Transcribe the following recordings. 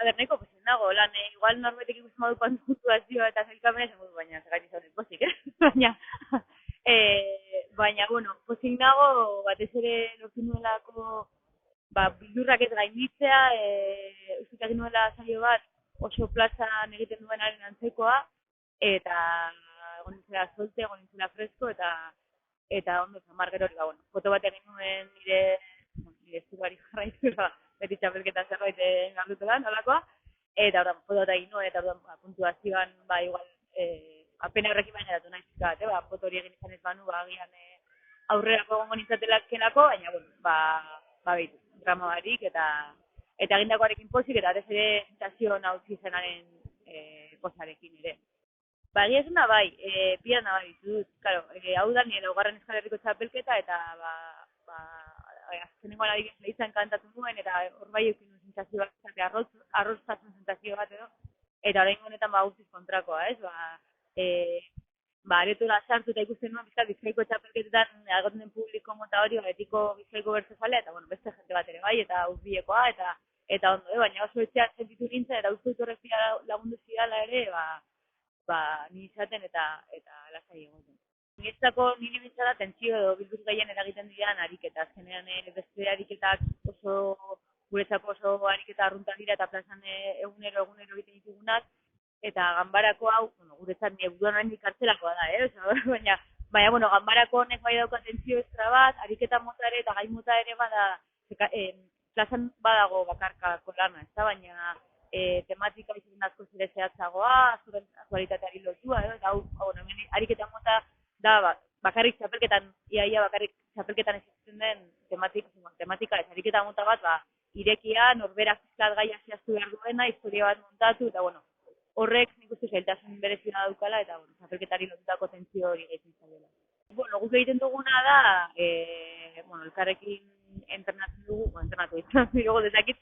nahiko pozik nago, lan, igual norbetek ikusten badu puntuazioa eta sailkamena esan dut, baina zergatik zauden pozik, baina, baina, bueno, pozik nago, batez ere lortu nuelako, bildurrak ez gainditzea, uste egin nuela saio bat oso plazan egiten duenaren antzekoa, eta egon nintzela solte, egon nintzela fresko, eta ondo zamar gero hori, bueno, foto bat egin nuen nire estugari jarraitu, beti txapelketa zerbait gardutelan, nolakoa, eta ordan foto bat egin nuen, eta ordan puntuazioan, igual, apena horrekin baina datu nahi zizkat, foto hori egin izan ez banu, agian aurrerako egongo nintzatelako, baina, bueno, behitu, drama barik, eta egindakoarekin pozik, eta ez ere sensazio nautzi zenaren pozarekin ere. Egia esena pian bai ditut, claro, hau da nire laugarren Euskal Herriko txapelketa, eta azkenengoan adibidez lehitzen kantatu nuen, eta hor bai eukin nuen sensazio bat, arroztasun sensazio bat edo, eta orain honetan guztiz kontrakoa, ez? Aretora sartu eta ikusten nuen Bizkaiko txapelketetan agoten den publiko mota hori, betiko Bizkaiko bertzozalea, eta beste jente bat ere bai, eta urbilekoa, eta ondo, baina oso etxean sentitu nintzen, eta uste dut horrek lagundu zidala ere, ni izaten eta lasai egoten. Niri bintzala tentsio edo bildur gehien eragiten diran ariketa. Azkenean beste ariketak guretzako oso ariketa arruntak dira eta plazan egunero egiten ditugunak, eta ganbarako hau, guretzat nire buruan oraindik kartzelakoa da, baina, ganbarako honek bai dauka tentsio estra bat, ariketa mota ere eta gai mota ere bada, plazan badago bakarkako lana, ez da, baina tematika izan asko zire zehatzagoa, aktualitateari lotua, eta ariketa mota da, bakarrik txapelketan, iaia bakarrik txapelketan existitzen den tematika, ez ariketa mota bat, irekia, norberak fiskat gaia zehaztu behar duena, historia bat montatu, eta horrek nik uste zailtasun berezina daukala, eta txapelketari lotutako tentsio hori gehiatzen zaila. Guk egiten duguna da, elkarrekin entrenatzen dugu, dezakit,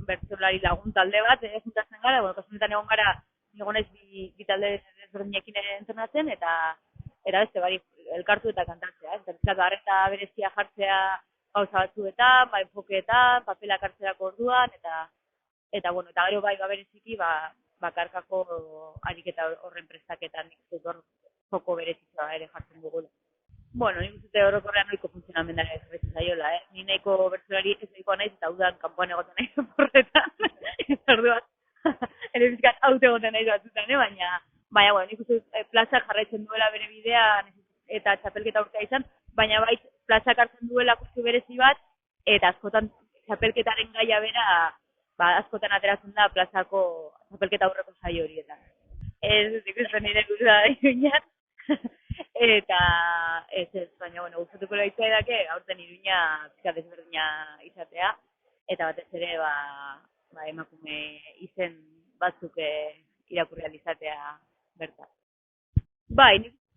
bertsolari lagun talde bat, juntatzen gara, kasunetan egon gara, egonez bi talde desberdinekin entrenatzen, eta beste barik elkartu eta kantatzea, eta berezia jartzea gauza batzuetan, enfokeetan, papelak hartzerako orduan, eta gero bereziki, bakarkako ariketa horren prestaketan nik dut hor joko berezitza ere jartzen dugula. Nik uste horrekorrean noiko funtzionamendara ez berezitza zaiola, ni nahiko bertsolari ez nahikoa naiz, eta udan kanpoan egoten naiz horretan, ez orduan, ere bizkat haute egoten naiz batzutan, baina, nik uste plazak jarraitzen duela bere bidea eta txapelketa urtea izan, baina plazak hartzen duela kustu berezi bat, eta askotan txapelketaren gaia bera, askotan ateratzen da plazako txapelketa aurreko saio horietan. Ez dut ikusten nire guza iruñat, eta baina, gustatuko lehitzea edake, aurten iruña pizkat desberdina izatea, eta batez ere, emakume izen batzuk irakurri alizatea bertan.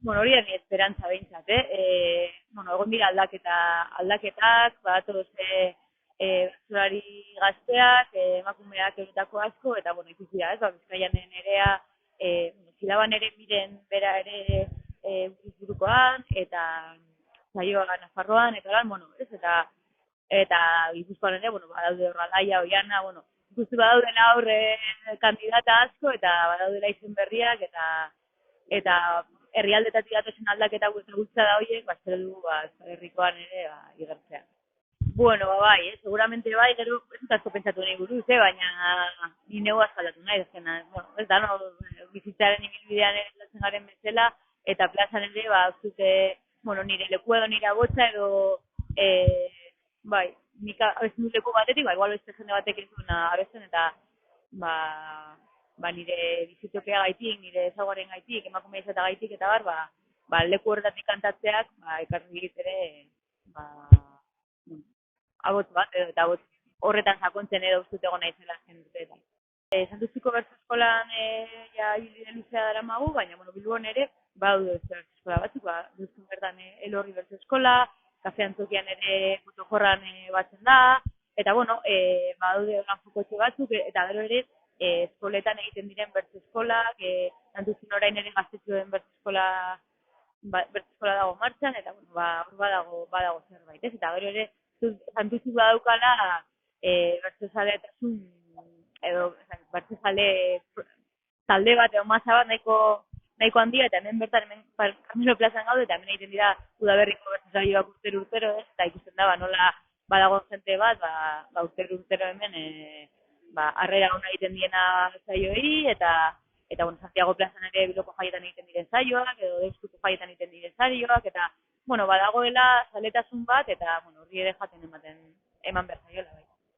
Hori da nire esperantza behintzat, egon dira aldaketak, badatoz bertsolari gazteak, emakumeak egitako asko, eta ikusi da, Bizkaian nerea, Zilaban ere miren bera ere burukoan, eta saioa Nafarroan, eta Gipuzkoan ere, badaude horralaia, oiana, ikustu badaudela horre kandidata asko, eta badaudela izen berriak, eta herrialdetatik datozen aldaketa guztza da horiek, espero dugu herrikoan ere igertzea. Seguramente gero ez dut asko pentsatu nahi buruz, baina ni neu azaldatu nahi, ez da, bizitzaren ibilbidean ere garen bezala, eta plazan ere, nire leku edo nire abotza edo, nik abestu leku batetik, igual beste jende batek ez duena abesten, eta nire bizitokea gaitik, nire ezaguaren gaitik, emakume izata gaitik, eta leku horretatik kantatzeak, ekarri ere, abotz bat, eta abotz horretan sakontzen edo ustut egon nahi zela azken urteetan. Santuziko bertso eskolan ibilbide luzea daramagu, baina Bilbon ere badaude bertso eskola batzuk, duzun bertan Elorri bertso eskola, Kafe Antzokian ere Motojorran batzen da, eta badaude fokotxe batzuk, eta gero ere eskoletan egiten diren bertso eskolak, Santuzin orain ere gaztetxoen bertso eskola dago martxan, eta hor badago zerbait, eta gero ere Santuzik badaukala bertso zaleetasun edo bertzezale talde bat edo masa bat nahiko handia, eta hemen bertan, Carmelo plazan gaude, eta hemen egiten dira udaberriko bertzesaioak urtero, ez, eta ikusten da, nola badago jente bat, urtero hemen, harrera ona egiten diena saioei, eta Santiago plazan ere Bilboko jaietan egiten diren saioak, edo Deustuko jaietan egiten diren saioak, eta, badagoela zaletasun bat, eta, horri ere jaten eman behar zaiola.